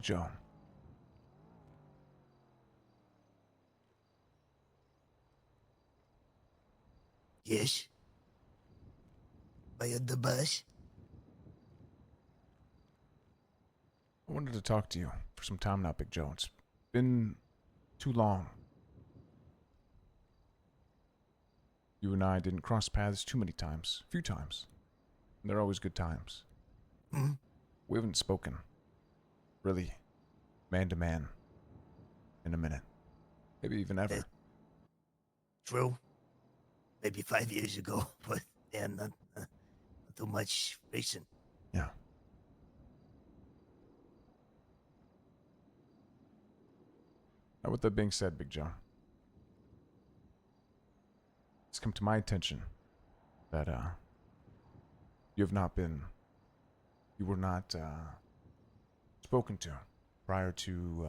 Big Joe. Yes. By the bus. I wanted to talk to you for some time now, Big Joe. It's been too long. You and I didn't cross paths too many times. A few times. And they're always good times. Hmm? We haven't spoken. Really. Man to man. In a minute. Maybe even ever. True. Maybe 5 years ago, but yeah, not too much recent. Yeah. Now, with that being said, Big Joe, it's come to my attention that, you were not, spoken to prior to,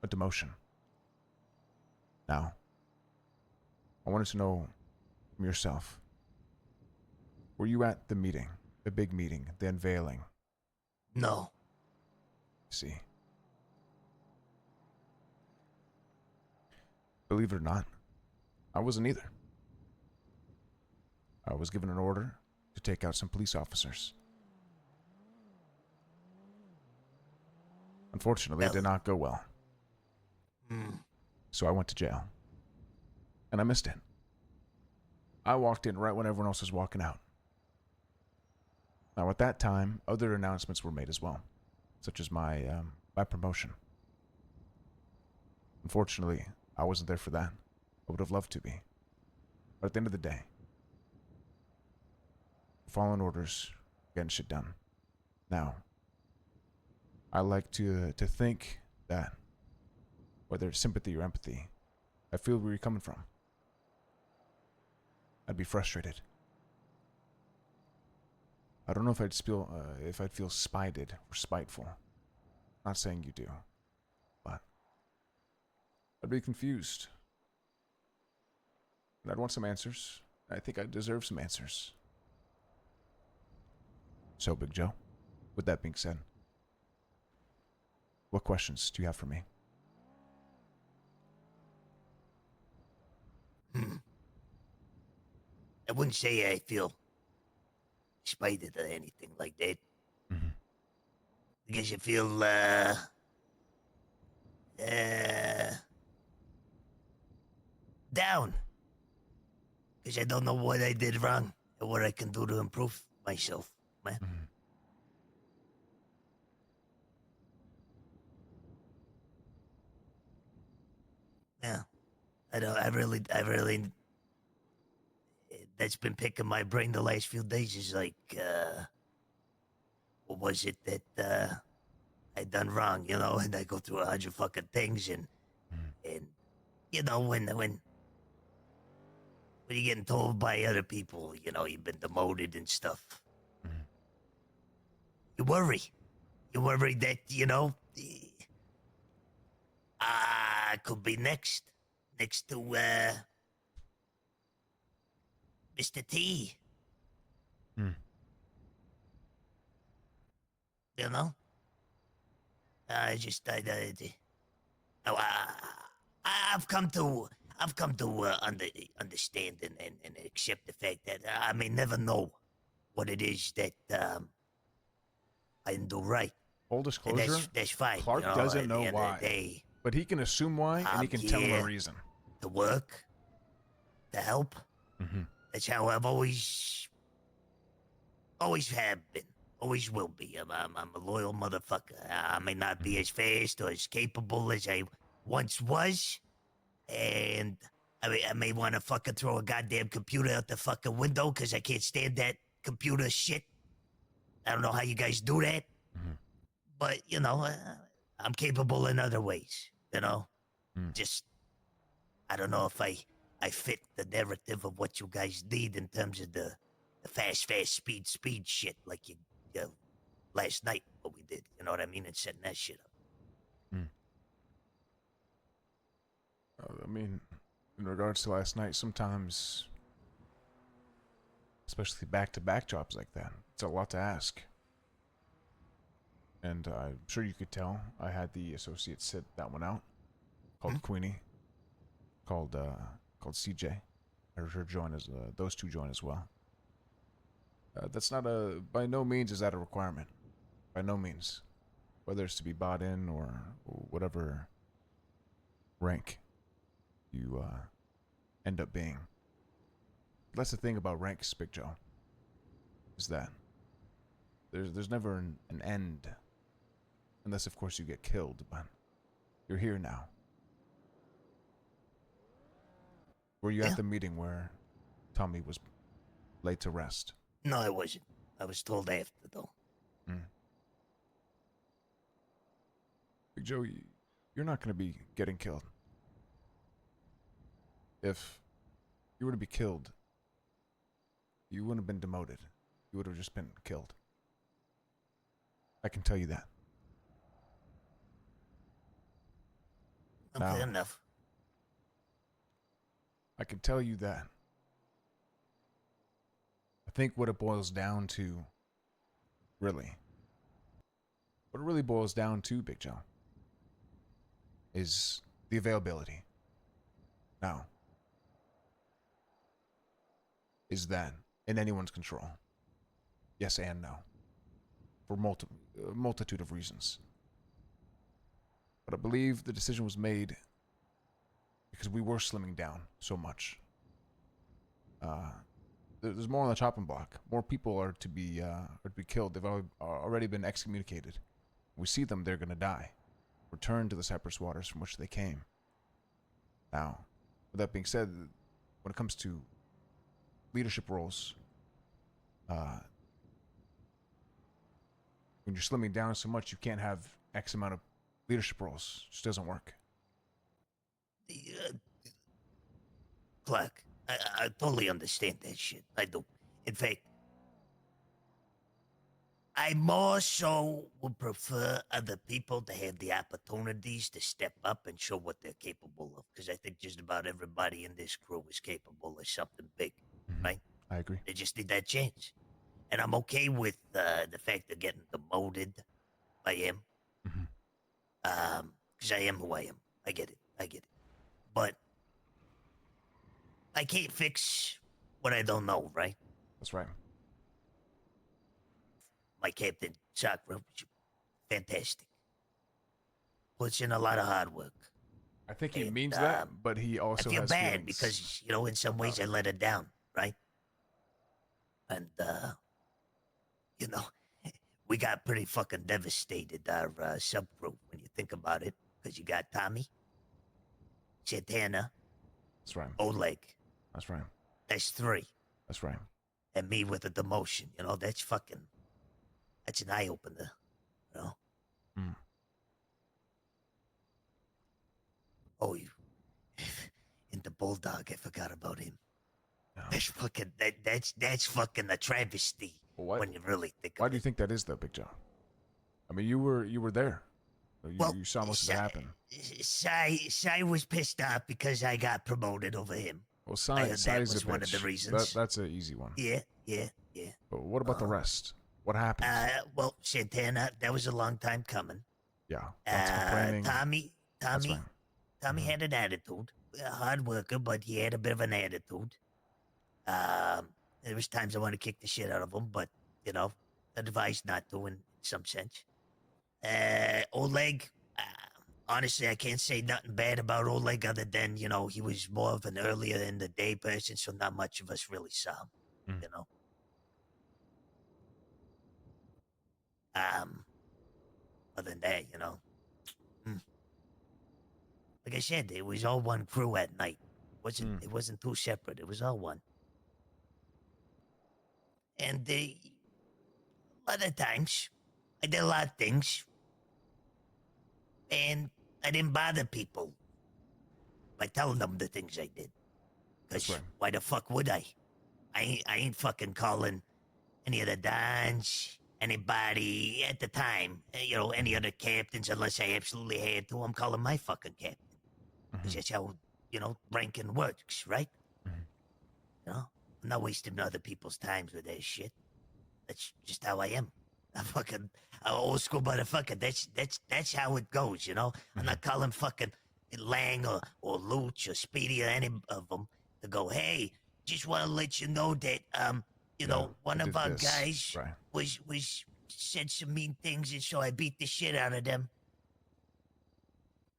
a demotion. Now, I wanted to know from yourself, were you at the meeting, the big meeting, the unveiling? No. See. Believe it or not, I wasn't either. I was given an order to take out some police officers. Unfortunately, it did not go well. So I went to jail. And I missed it. I walked in right when everyone else was walking out. Now, at that time, other announcements were made as well, such as my promotion. Unfortunately, I wasn't there for that. I would have loved to be. But at the end of the day, following orders, getting shit done. Now, I like to think that, whether it's sympathy or empathy, I feel where you're coming from. I'd be frustrated. I don't know if I'd feel spited or spiteful. Not saying you do, but I'd be confused. And I'd want some answers. I think I deserve some answers. So, Big Joe, with that being said, what questions do you have for me? I wouldn't say I feel spited or anything like that. Mm-hmm. I guess you feel, down. Because I don't know what I did wrong and what I can do to improve myself, man. Mm-hmm. Yeah. I really, that's been picking my brain the last few days is like, what was it that, I done wrong, and I go through 100 fucking things and, when you're getting told by other people, you've been demoted and stuff, Mm-hmm. you worry. You worry that, I could be next to, Mr. T, Mm-hmm. you know? I just, oh, I've come to understand and accept the fact that I may never know what it is that I didn't do right. Full And disclosure, that's fine. Clark doesn't At know the end of the why, day, but he can assume why, and he I'm can tell him a here reason. to work, to help. Mm-hmm. That's how I've always have been, always will be. I'm a loyal motherfucker. I may not be as fast or as capable as I once was, and I may want to fucking throw a goddamn computer out the fucking window because I can't stand that computer shit. I don't know how you guys do that, Mm-hmm. but I'm capable in other ways. Mm. Just I don't know if I fit the narrative of what you guys need in terms of the fast, speed shit like you last night what we did. You know what I mean? And setting that shit up. Mm. I mean, in regards to last night, sometimes, especially back-to-back jobs like that, it's a lot to ask. and I'm sure you could tell I had the associate sit that one out, called Queenie, called CJ. I heard her join as those two join as well. That's not a by no means is that a requirement. By no means, whether it's to be bought in or whatever rank you end up being. That's the thing about ranks, Big Joe. Is that there's never an end, unless of course you get killed. But you're here now. Were you at the meeting where Tommy was laid to rest? No, I wasn't. I was told after, though. Big Joe, you're not going to be getting killed. If you were to be killed, you wouldn't have been demoted. You would have just been killed. I can tell you that. Okay, enough. I can tell you that. I think what it boils down to, really, what it really boils down to, Big Joe, is the availability. Now, is that in anyone's control? Yes and no. For multitude of reasons. But I believe the decision was made because we were slimming down so much. There's more on the chopping block. More people are to be killed. They've already been excommunicated. We see them, they're going to die. Return to the Cypress waters from which they came. Now, with that being said, when it comes to leadership roles, when you're slimming down so much, you can't have X amount of leadership roles. It just doesn't work. Clark, I totally understand that shit. I do. In fact, I more so would prefer other people to have the opportunities to step up and show what they're capable of. Because I think just about everybody in this crew is capable of something big, right? I agree. They just need that chance. And I'm okay with the fact of getting demoted. I am. Because I am who I am. I get it. But I can't fix what I don't know, right? That's right. My captain, Chakra, fantastic. Puts in a lot of hard work. I think he means that, but he also I feel has bad feelings. because, in some ways I let her down, right? And, we got pretty fucking devastated, our subgroup, when you think about it. Because you got Tommy, Santana, That's right. Oleg. That's right. That's 3. That's right. And me with a demotion, that's an eye-opener, Oh, and the Bulldog, I forgot about him. No. That's fucking, that's fucking a travesty when you really think Why of do you think that is, though, Big Joe? I mean, you were there. You saw most of it happen. Sai was pissed off because I got promoted over him. Well, Sai that is was a one of the bitch. reasons. That's an easy one. Yeah. But what about the rest? What happened? Well, Santana, that was a long time coming. Yeah. Lots of complaining. Tommy had an attitude. A hard worker, but he had a bit of an attitude. There was times I wanted to kick the shit out of him, but, advised not to in some sense. Oleg, honestly, I can't say nothing bad about Oleg other than, he was more of an earlier in the day person, so not much of us really saw him, Other than that, like I said, it was all one crew at night. It wasn't two separate. It was all one. And a lot of times, I did a lot of things, and I didn't bother people by telling them the things I did. Because why the fuck would I? I ain't fucking calling any of the Dons, anybody at the time, any other captains unless I absolutely had to. I'm calling my fucking captain. Because that's how, ranking works, right? I'm not wasting other people's times with that shit. That's just how I am. a fucking old school motherfucker. That's how it goes, you know. I'm not calling fucking Lang or Luch or Speedy or any of them to go. Hey, just want to let you know that you Yeah, know, one I of did our this. guys Right. was said some mean things, and so I beat the shit out of them.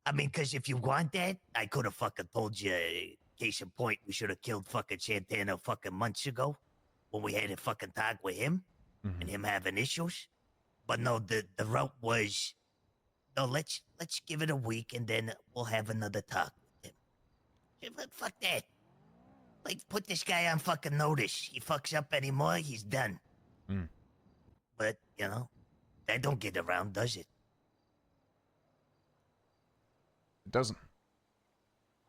I mean, because if you want that, I could have fucking told you. Case in point, we should have killed fucking Santana fucking months ago when we had a fucking talk with him and him having issues. But no, the route was no. Let's give it a week and then we'll have another talk with him. Yeah, but fuck that. Like, put this guy on fucking notice. He fucks up anymore, he's done. Mm. But you know, that don't get around, does it? It doesn't.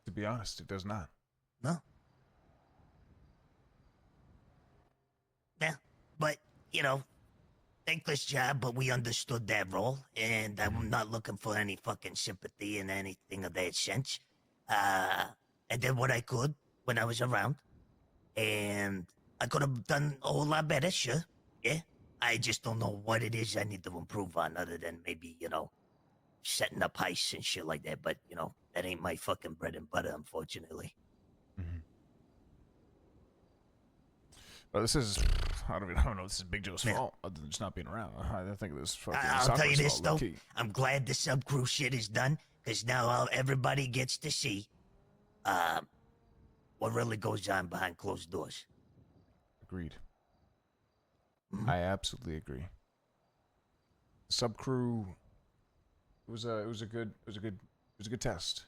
To be honest, it does not. No. Yeah. But you know, thankless job, but we understood that role, and I'm not looking for any fucking sympathy and anything of that sense. I did what I could when I was around, and I could have done a whole lot better, sure. Yeah. I just don't know what it is I need to improve on, other than maybe, you know, setting up heists and shit like that. But, you know, that ain't my fucking bread and butter, unfortunately. Mm-hmm. Well, this is, I don't know if this is Big Joe's fault, other than just not being around. I think this is fucking I'll tell you Sakura's this, fault, though. low-key. I'm glad the sub-crew shit is done, because now everybody gets to see what really goes on behind closed doors. Agreed. Mhm. I absolutely agree. Sub crew. It was a good test.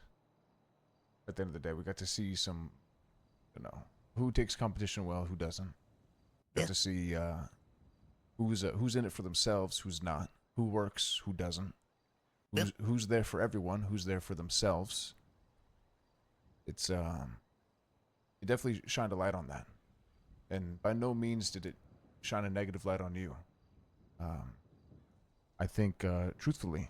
At the end of the day, we got to see some, who takes competition well, who doesn't. Got Yeah. to see who's in it for themselves, who's not, who works, who doesn't, who's there for everyone, who's there for themselves. It's it definitely shined a light on that, and by no means did it shine a negative light on you. I think, truthfully,